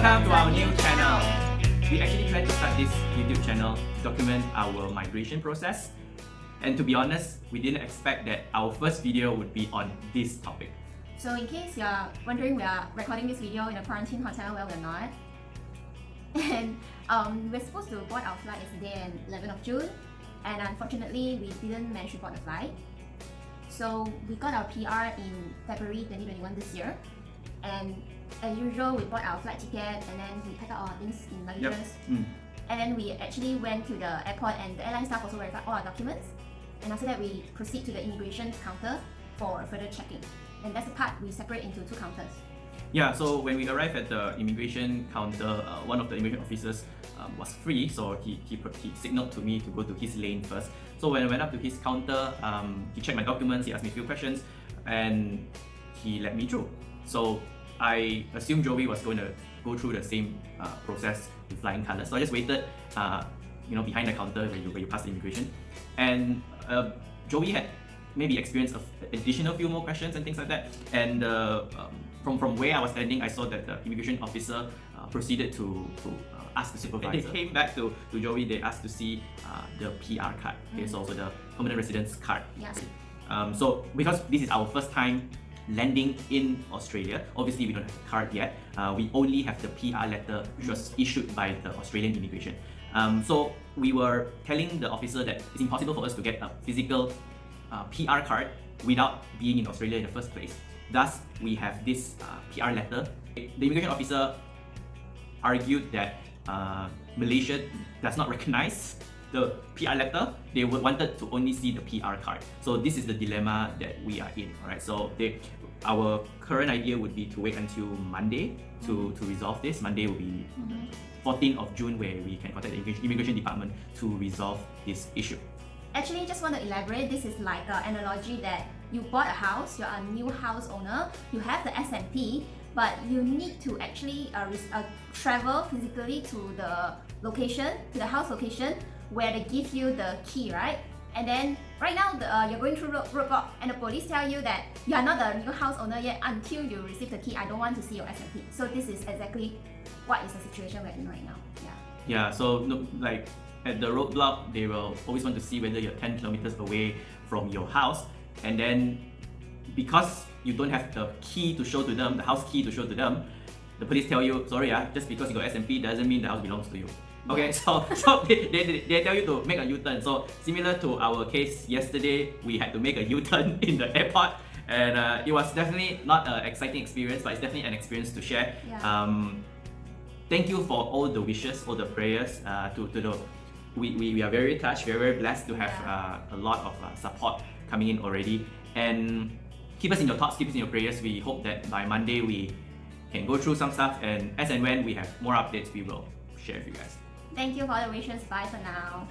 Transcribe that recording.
Welcome to our new channel. We actually plan to start this YouTube channel to document our migration process. And to be honest, we didn't expect that our first video would be on this topic. So in case you're wondering, we are recording this video in a quarantine hotel. Well, we're not. And we're supposed to board our flight yesterday on 11th of June. And unfortunately, we didn't manage to board the flight. So we got our PR in February 2021 this year. And as usual, we bought our flight ticket and then we packed up our things in luggages. And then we actually went to the airport and the airline staff also verified all our documents. And after that, we proceed to the immigration counter for further checking. And that's the part we separate into two counters. Yeah, so when we arrived at the immigration counter, one of the immigration officers was free, so he signaled to me to go to his lane first. So when I went up to his counter, he checked my documents, he asked me a few questions, and he let me through. So I assumed Joey was going to go through the same process with flying colours. So I just waited, behind the counter where you pass the immigration, and Joey had maybe experienced an additional few more questions and things like that. And from where I was standing, I saw that the immigration officer proceeded to ask the supervisor. They came back to Joey. They asked to see the PR card. Okay, so also the permanent residence card. Yes. So because this is our first time landing in Australia, obviously we don't have a card yet. We only have the PR letter, which was issued by the Australian immigration. So we were telling the officer that it's impossible for us to get a physical PR card without being in Australia in the first place. Thus, we have this PR letter. The immigration officer argued that Malaysia does not recognize the PR letter. They wanted to only see the PR card. So this is the dilemma that we are in. Alright, so our current idea would be to wait until Monday to resolve this. Monday will be 14th of June, where we can contact the immigration department to resolve this issue. Actually, just want to elaborate, this is like an analogy that you bought a house, you're a new house owner, you have the S&P, but you need to actually travel physically to the location, to the house location, where they give you the key, right? And then right now you're going through roadblock and the police tell you that you are not the new house owner yet until you receive the key. I don't want to see your S&P. So this is exactly what is the situation we're in right now. Yeah, so like at the roadblock, they will always want to see whether you're 10 kilometers away from your house. And then because you don't have the key to show to them, the house key to show to them, the police tell you, sorry, just because you got S&P doesn't mean the house belongs to you. Okay, so they tell you to make a U-turn. So similar to our case yesterday, we had to make a U-turn in the airport, and it was definitely not an exciting experience, but it's definitely an experience to share. Thank you for all the wishes, all the prayers. We are very touched, very blessed to have a lot of support coming in already. And keep us in your thoughts, keep us in your prayers. We hope that by Monday we can go through some stuff, and as and when we have more updates, we will share with you guys. Thank you for all the wishes. Bye for now.